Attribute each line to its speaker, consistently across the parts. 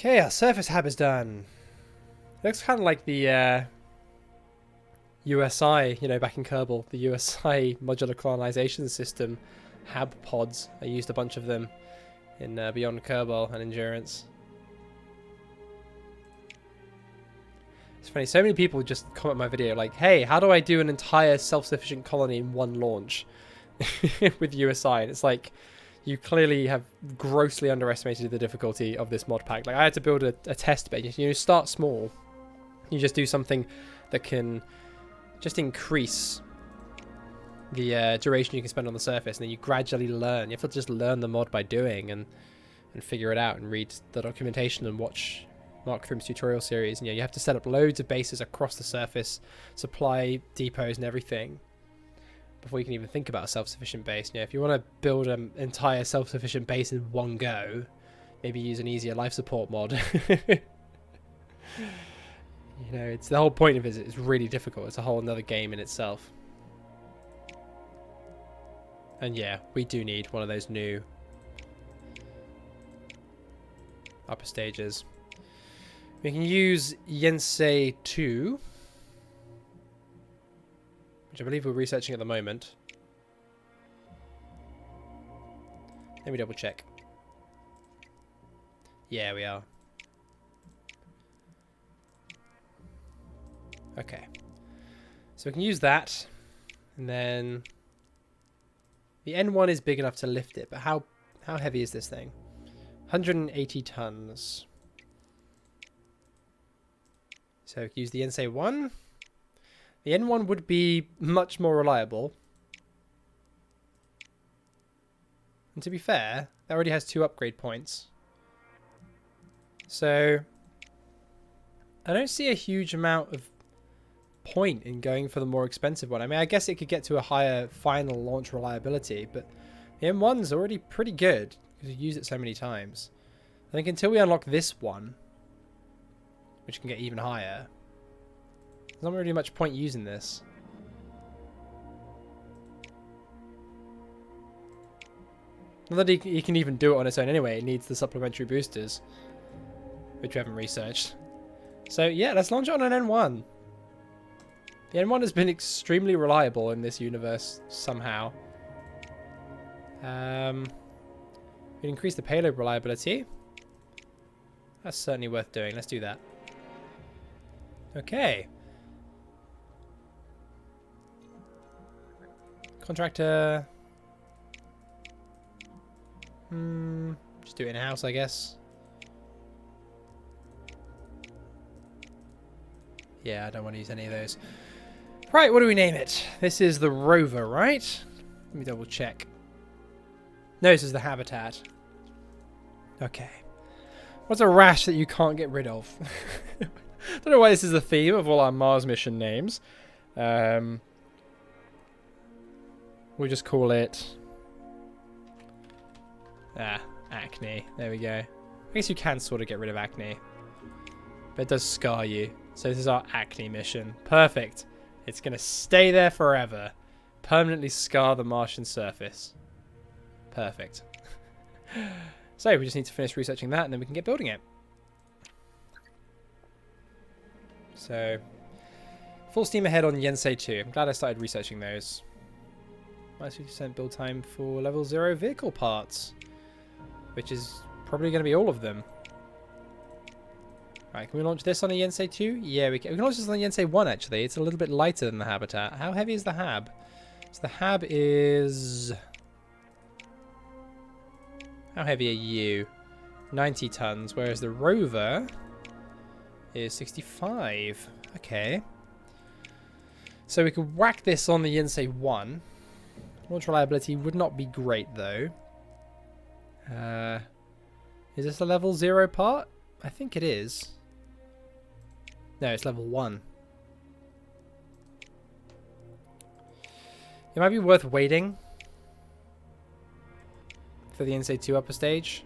Speaker 1: Okay, our surface hab is done. Looks kind of like the USI, you know, back in Kerbal, the USI modular colonization system hab pods. I used a bunch of them in Beyond Kerbal and Endurance. It's funny, so many people just comment my video like, hey, how do I do an entire self-sufficient colony in one launch with USI? And it's like, you clearly have grossly underestimated the difficulty of this mod pack. Like, I had to build a test bed. You start small. You just do something that can just increase the duration you can spend on the surface, and then you gradually learn. You have to just learn the mod by doing and figure it out and read the documentation and watch Mark Throom's tutorial series. And you have to set up loads of bases across the surface, supply depots and everything before you can even think about a self-sufficient base. If you want to build an entire self-sufficient base in one go, maybe use an easier life support mod. It's the whole point of it. It's really difficult. It's a whole another game in itself. And yeah, we do need one of those new upper stages. We can use Yensei 2, which I believe we're researching at the moment. Let me double check. Yeah, we are. Okay. So we can use that. And then the N1 is big enough to lift it, but how heavy is this thing? 180 tons. So we can use the Yensei 1. The N1 would be much more reliable. And to be fair, that already has 2 upgrade points. So I don't see a huge amount of point in going for the more expensive one. I mean, I guess it could get to a higher final launch reliability, but the M1's already pretty good because you use it so many times. I think until we unlock this one, which can get even higher, there's not really much point using this. Not that he can even do it on its own anyway. It needs the supplementary boosters, which we haven't researched. So yeah, let's launch it on an N1. The N1 has been extremely reliable in this universe somehow. We can increase the payload reliability. That's certainly worth doing. Let's do that. Okay. Contractor. Just do it in-house, I guess. Yeah, I don't want to use any of those. Right, what do we name it? This is the rover, right? Let me double check. No, this is the habitat. Okay. What's a rash that you can't get rid of? Don't know why this is the theme of all our Mars mission names. We'll just call it... acne. There we go. I guess you can sort of get rid of acne. But it does scar you. So this is our acne mission. Perfect. It's going to stay there forever. Permanently scar the Martian surface. Perfect. So we just need to finish researching that and then we can get building it. So, full steam ahead on Yensei 2. I'm glad I started researching those. Minus 50% build time for level 0 vehicle parts. Which is probably going to be all of them. Right, can we launch this on a Yensei 2? Yeah, we can. We can launch this on the Yensei 1, actually. It's a little bit lighter than the habitat. How heavy is the hab? So the hab is... How heavy are you? 90 tons, whereas the rover is 65. Okay. So we could whack this on the Yensei 1. Launch reliability would not be great, though. Is this a level 0 part? I think it is. No, it's level 1. It might be worth waiting for the Yensei 2 upper stage.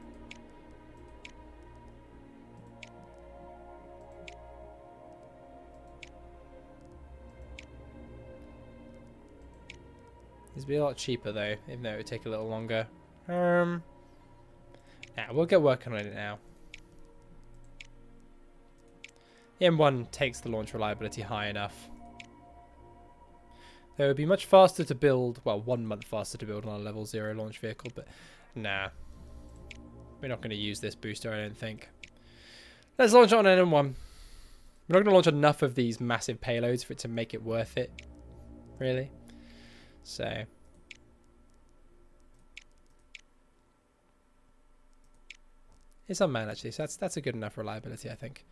Speaker 1: This would be a lot cheaper though, even though it would take a little longer. Nah, we'll get working on it now. The M1 takes the launch reliability high enough. Though it would be much faster to build, well, 1 month faster to build on a level 0 launch vehicle, but nah. We're not going to use this booster, I don't think. Let's launch it on an M1. We're not going to launch enough of these massive payloads for it to make it worth it, really. So... it's unmanned, actually, so that's a good enough reliability, I think.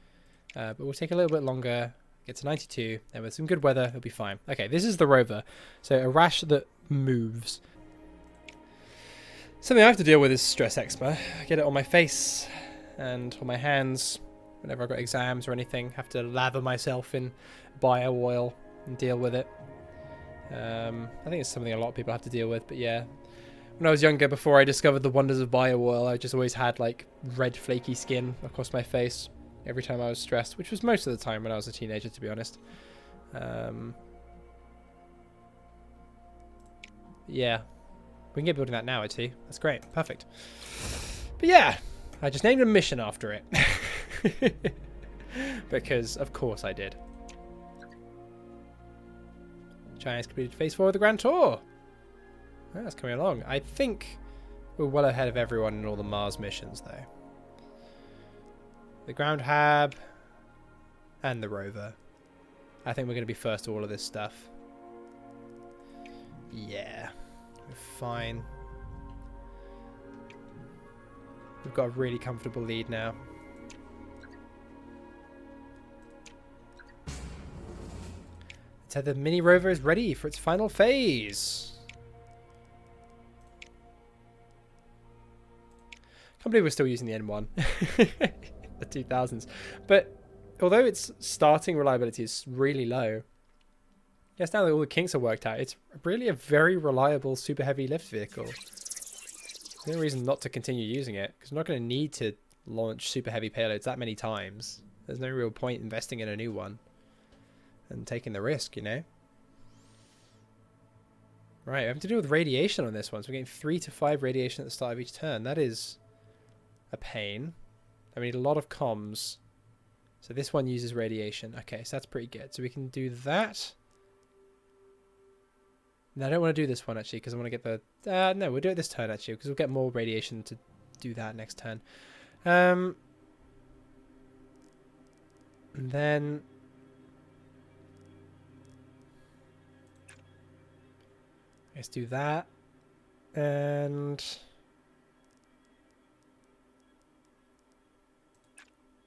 Speaker 1: But we'll take a little bit longer, get to 92, and with some good weather, it'll be fine. Okay, this is the rover. So a rash that moves. Something I have to deal with is stress eczema. I get it on my face and on my hands whenever I've got exams or anything. Have to lather myself in bio oil and deal with it. I think it's something a lot of people have to deal with, but yeah. When I was younger, before I discovered the wonders of bio oil, I just always had like red flaky skin across my face every time I was stressed, which was most of the time when I was a teenager, to be honest. Yeah, we can get building that now, actually. That's great, perfect. But yeah, I just named a mission after it. Because, of course I did. China's completed phase 4 of the Grand Tour. Oh, that's coming along. I think we're well ahead of everyone in all the Mars missions, though. The ground hab and the rover. I think we're going to be first to all of this stuff. Yeah, we're fine. We've got a really comfortable lead now. So the mini rover is ready for its final phase. Can't believe we're still using the N1. The 2000s. But although its starting reliability is really low, yes, now that all the kinks are worked out, it's really a very reliable super heavy lift vehicle. There's no reason not to continue using it, because I'm not going to need to launch super heavy payloads that many times. There's no real point investing in a new one and taking the risk, you know? Right, I have to do with radiation on this one. So we're getting 3 to 5 radiation at the start of each turn. That is a pain. I need a lot of comms. So this one uses radiation. Okay, so that's pretty good. So we can do that. No, I don't want to do this one, actually, because I want to get the... no, we'll do it this turn, actually, because we'll get more radiation to do that next turn. And then... let's do that. And...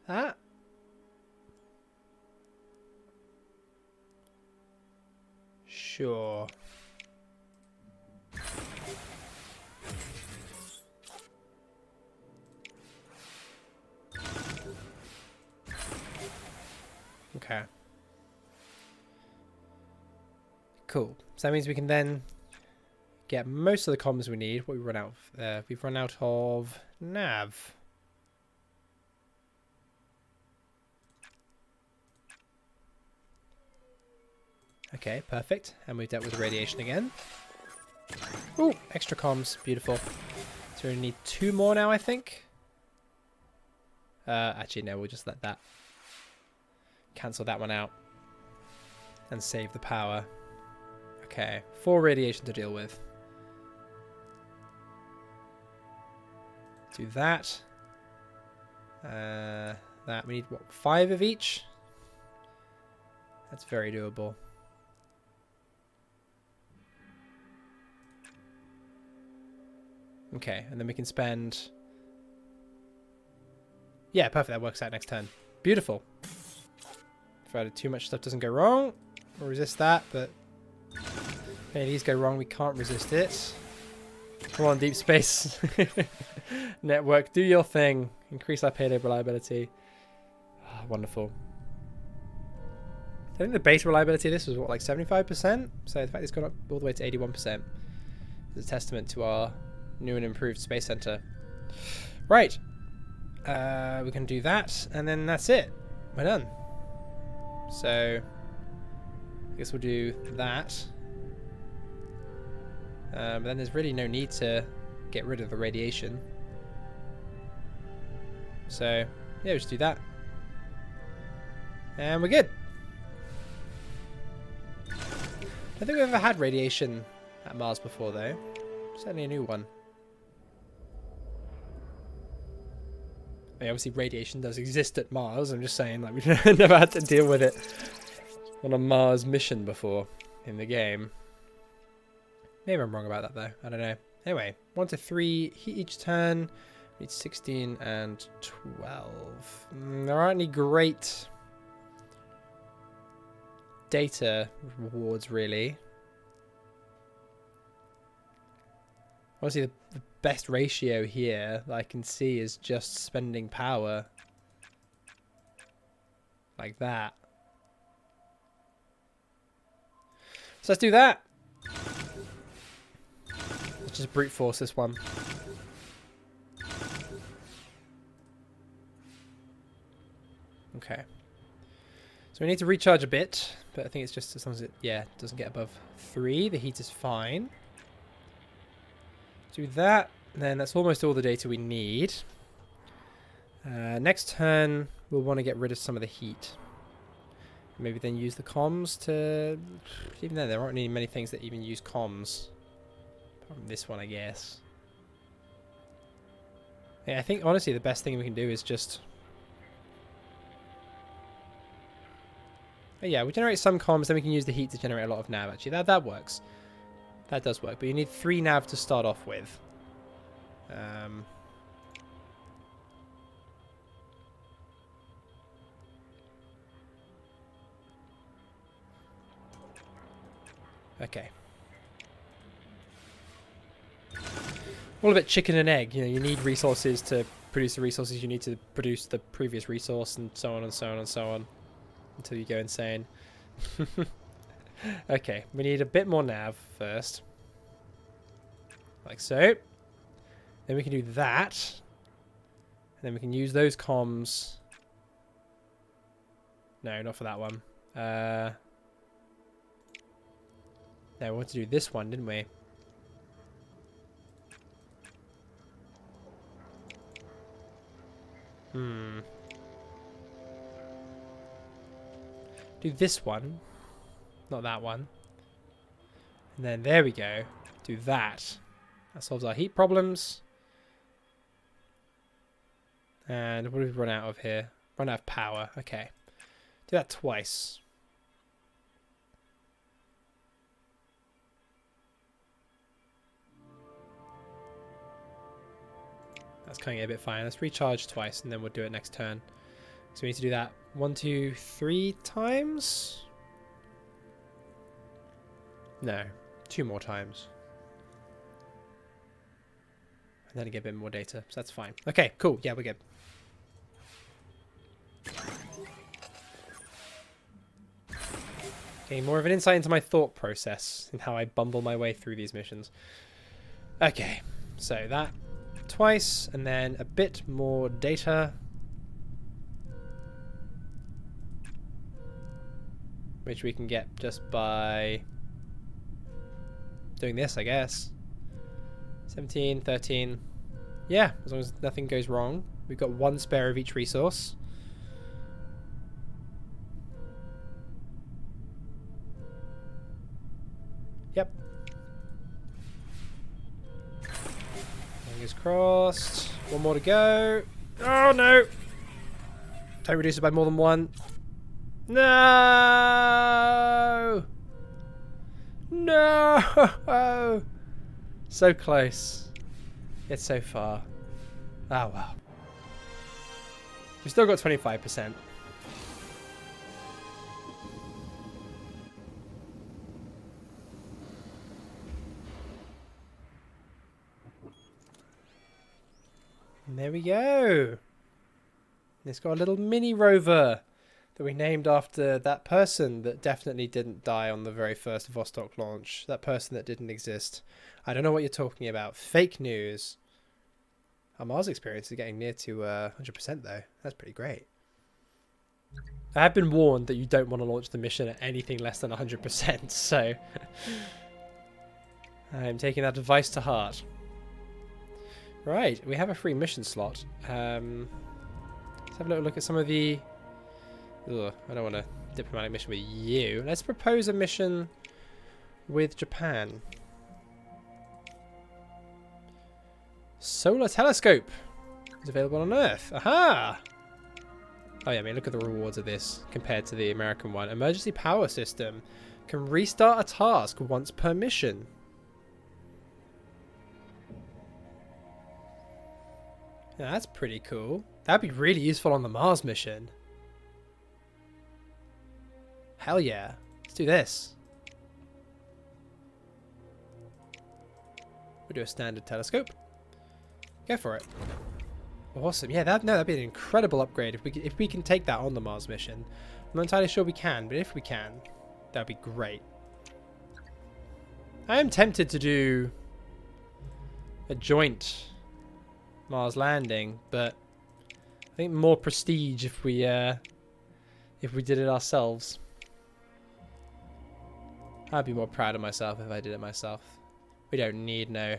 Speaker 1: that. Sure. Okay. Cool. So that means we can then get most of the comms we need. What we run out of? We've run out of nav. Okay, perfect. And we've dealt with the radiation again. Ooh, extra comms. Beautiful. So we need 2 more now, I think. Actually, no, we'll just let that cancel that one out and save the power. Okay, 4 radiation to deal with. Do that. That we need what, 5 of each? That's very doable. Okay, and then we can spend... yeah, perfect. That works out next turn. Beautiful. Provided too much stuff doesn't go wrong. We'll resist that, but... if any of these go wrong, we can't resist it. Come on, deep space. Network, do your thing. Increase our payload reliability. Oh, wonderful. I think the base reliability of this was, what, like 75%? So the fact it's gone up all the way to 81% is a testament to our new and improved space center. Right. We can do that, and then that's it. We're done. So, I guess we'll do that. But then there's really no need to get rid of the radiation. So, yeah, we'll just do that. And we're good. I don't think we've ever had radiation at Mars before, though. Certainly a new one. I mean, obviously radiation does exist at Mars. I'm just saying, like, we've never had to deal with it on a Mars mission before in the game. Maybe I'm wrong about that, though. I don't know. Anyway, 1 to 3 heat each turn. Need 16 and 12. There aren't any great data rewards, really. Honestly, the best ratio here that I can see is just spending power like that. So let's do that. Let's just brute force this one. Okay. So we need to recharge a bit, but I think it's just as long as it, yeah, doesn't get above 3. The heat is fine. Do that, and then that's almost all the data we need. Next turn, we'll want to get rid of some of the heat. Maybe then use the comms to... Even though there aren't really many things that even use comms. Apart from this one, I guess. Yeah, I think, honestly, the best thing we can do is just... Oh, yeah, we generate some comms, then we can use the heat to generate a lot of nav, actually. That works. That does work, but you need 3 nav to start off with. Okay. All a bit chicken and egg. You know, you need resources to produce the resources you need to produce the previous resource, and so on and so on and so on, until you go insane. Okay, we need a bit more nav first. Like so. Then we can do that. And then we can use those comms. No, not for that one. No, we wanted to do this one, didn't we? Do this one. Not that one. And then there we go. Do that. That solves our heat problems. And what did we run out of here? Run out of power. Okay. Do that twice. That's coming a bit fine. Let's recharge twice and then we'll do it next turn. So we need to do that 1, 2, 3 times. No, 2 more times. And then get a bit more data, so that's fine. Okay, cool. Yeah, we're good. Getting more of an insight into my thought process and how I bumble my way through these missions. Okay, so that twice, and then a bit more data. Which we can get just by doing this, I guess. 17, 13. Yeah, as long as nothing goes wrong. We've got 1 spare of each resource. Yep. Fingers crossed. 1 more to go. Oh no! Don't reduce it by more than 1. No! No! So close. Yet so far. Oh well. We've still got 25%. And there we go. It's got a little mini rover that we named after that person that definitely didn't die on the very first Vostok launch. That person that didn't exist. I don't know what you're talking about. Fake news. Our Mars experience is getting near to 100% though. That's pretty great. I have been warned that you don't want to launch the mission at anything less than 100%, so I'm taking that advice to heart. Right, we have a free mission slot. Let's have a little look at some of the Ugh, I don't want a diplomatic mission with you. Let's propose a mission with Japan. Solar telescope is available on Earth. Aha! Oh yeah, I mean, look at the rewards of this compared to the American one. Emergency power system. Can restart a task once per mission. Yeah, that's pretty cool. That'd be really useful on the Mars mission. Hell yeah. Let's do this. We'll do a standard telescope. Go for it. Awesome. Yeah, that'd be an incredible upgrade if we can take that on the Mars mission. I'm not entirely sure we can, but if we can, that'd be great. I am tempted to do a joint Mars landing, but I think more prestige if we did it ourselves. I'd be more proud of myself if I did it myself. We don't need no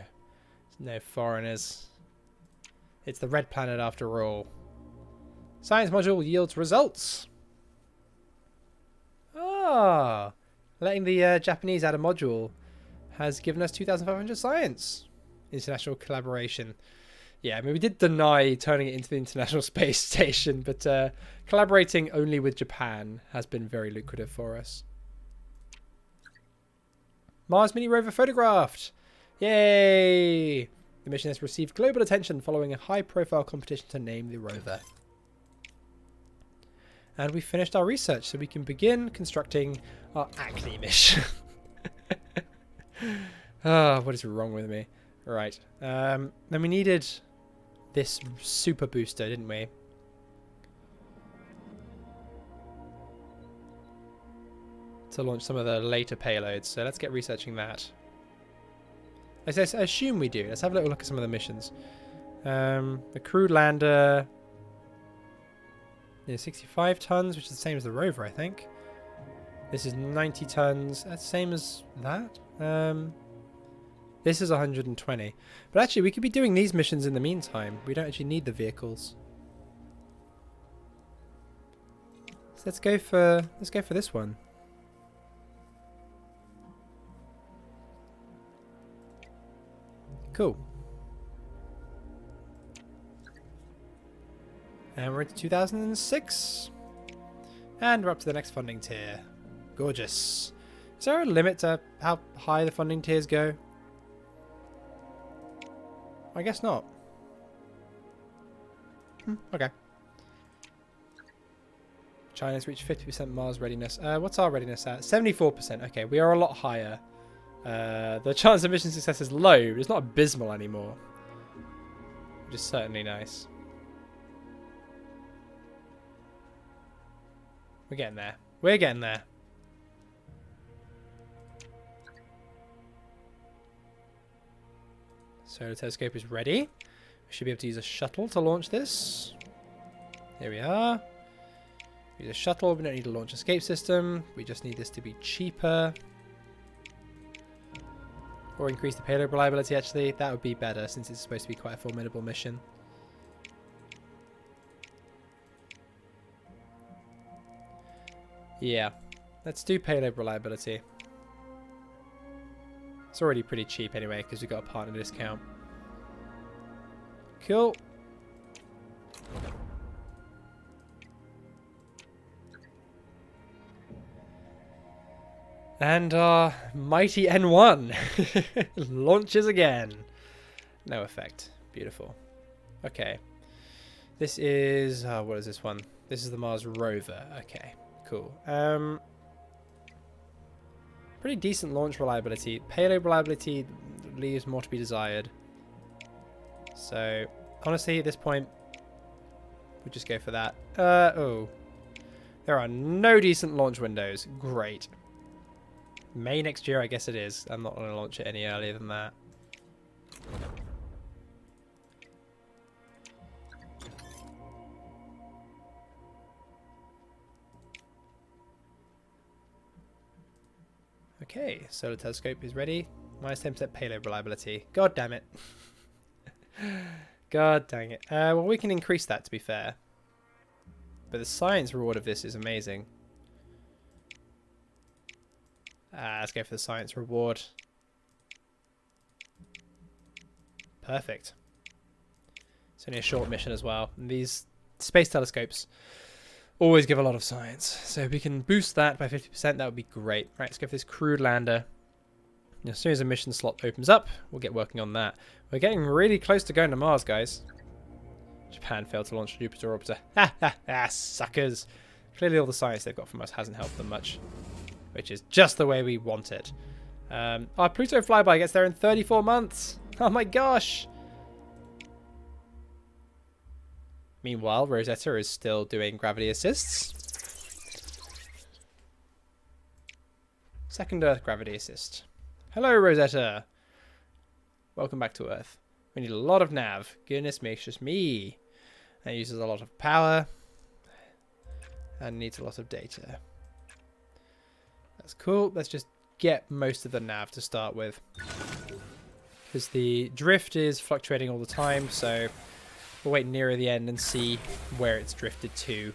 Speaker 1: foreigners. It's the red planet after all. Science module yields results. Ah, letting the Japanese add a module has given us 2,500 science. International collaboration. Yeah, I mean, we did deny turning it into the International Space Station, but collaborating only with Japan has been very lucrative for us. Mars mini rover photographed. Yay! The mission has received global attention following a high-profile competition to name the rover. And we finished our research, so we can begin constructing our acne mission. Ah, what is wrong with me? Right. Then we needed this super booster, didn't we? To launch some of the later payloads. So let's get researching that. I assume we do. Let's have a little look at some of the missions. The crewed lander is 65 tons, which is the same as the rover, I think. This is 90 tons. That's the same as that. This is 120. But actually, we could be doing these missions in the meantime. We don't actually need the vehicles. So let's go for this one. Cool. And we're into 2006. And we're up to the next funding tier. Gorgeous. Is there a limit to how high the funding tiers go? I guess not. Okay. China's reached 50% Mars readiness. What's our readiness at? 74%. Okay, we are a lot higher. The chance of mission success is low. It's not abysmal anymore. Which is certainly nice. We're getting there. We're getting there. So the telescope is ready. We should be able to use a shuttle to launch this. Here we are. Use a shuttle. We don't need a launch escape system. We just need this to be cheaper. Or increase the payload reliability, actually. That would be better since it's supposed to be quite a formidable mission. Yeah. Let's do payload reliability. It's already pretty cheap anyway because we got a partner discount. Cool. And our mighty N1 launches again. No effect. Beautiful. Okay. This is... what is this one? This is the Mars rover. Okay. Cool. Pretty decent launch reliability. Payload reliability leaves more to be desired. So, honestly, at this point, we'll just go for that. Oh. There are no decent launch windows. Great. May next year, I guess it is. I'm not going to launch it any earlier than that. Okay, solar telescope is ready. Minus 10% payload reliability. God damn it. God dang it. Well, we can increase that, to be fair. But the science reward of this is amazing. Let's go for the science reward. Perfect. It's only a short mission as well. And these space telescopes always give a lot of science. So if we can boost that by 50%, that would be great. Right, let's go for this crude lander. And as soon as a mission slot opens up, we'll get working on that. We're getting really close to going to Mars, guys. Japan failed to launch a Jupiter orbiter. Ha ha ha, suckers. Clearly all the science they've got from us hasn't helped them much. Which is just the way we want it. Our Pluto flyby gets there in 34 months. Oh my gosh. Meanwhile, Rosetta is still doing gravity assists. Second Earth gravity assist. Hello, Rosetta. Welcome back to Earth. We need a lot of nav. Goodness gracious me. That uses a lot of power. And needs a lot of data. That's cool. Let's just get most of the nav to start with. Because the drift is fluctuating all the time, so we'll wait nearer the end and see where it's drifted to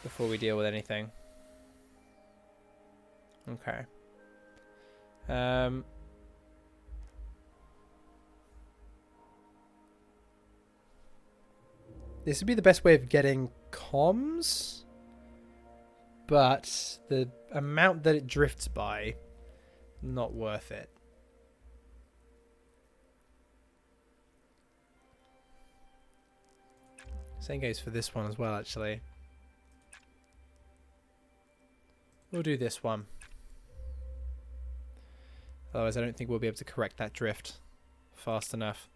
Speaker 1: before we deal with anything. Okay. This would be the best way of getting comms, but the amount that it drifts by, not worth it. Same goes for this one as well, actually. We'll do this one. Otherwise, I don't think we'll be able to correct that drift fast enough.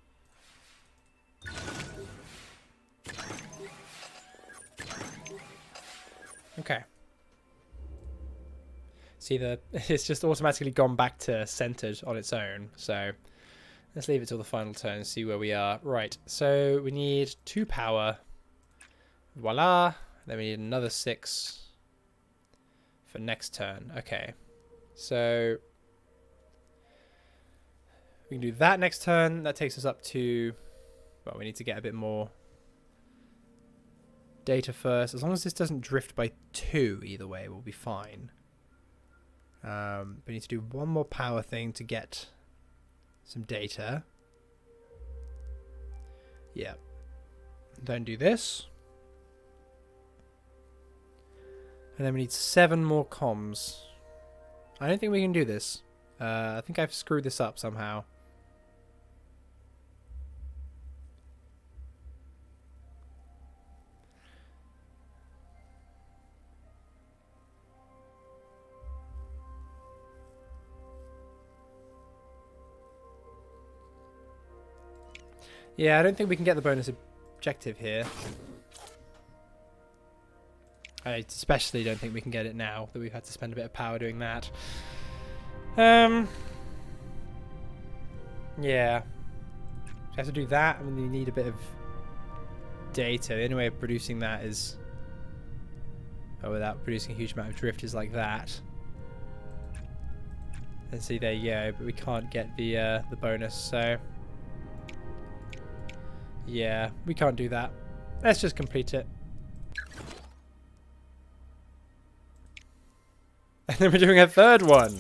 Speaker 1: Okay. See, it's just automatically gone back to centered on its own. So let's leave it till the final turn and see where we are. Right. So we need 2 power. Voila. Then we need another 6 for next turn. Okay. So we can do that next turn. That takes us up to... Well, we need to get a bit more data first. As long as this doesn't drift by 2 either way, we'll be fine. We need to do one more power thing to get some data. Yeah. Then do this. And then we need 7 more comms. I don't think we can do this. I think I've screwed this up somehow. Yeah, I don't think we can get the bonus objective here. I especially don't think we can get it now that we've had to spend a bit of power doing that. Yeah. We have to do that. I mean, you need a bit of data. The only way of producing that is... Oh, without producing a huge amount of drift is like that. And see, there you go. But we can't get the bonus, so... Yeah, we can't do that. Let's just complete it. And then we're doing a third one.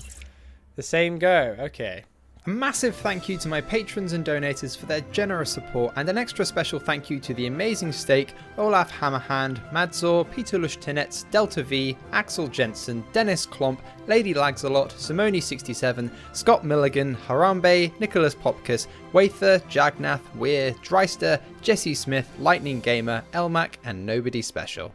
Speaker 1: The same go. Okay.
Speaker 2: A massive thank you to my patrons and donators for their generous support, and an extra special thank you to the Amazing Steak, Olaf Hammerhand, Madzor, Peter Lushtinets, Delta V, Axel Jensen, Dennis Klomp, Lady Lagsalot, Simone67, Scott Milligan, Harambe, Nicholas Popkus, Wather, Jagnath, Weir, Dreister, Jesse Smith, Lightning Gamer, Elmac, and Nobody Special.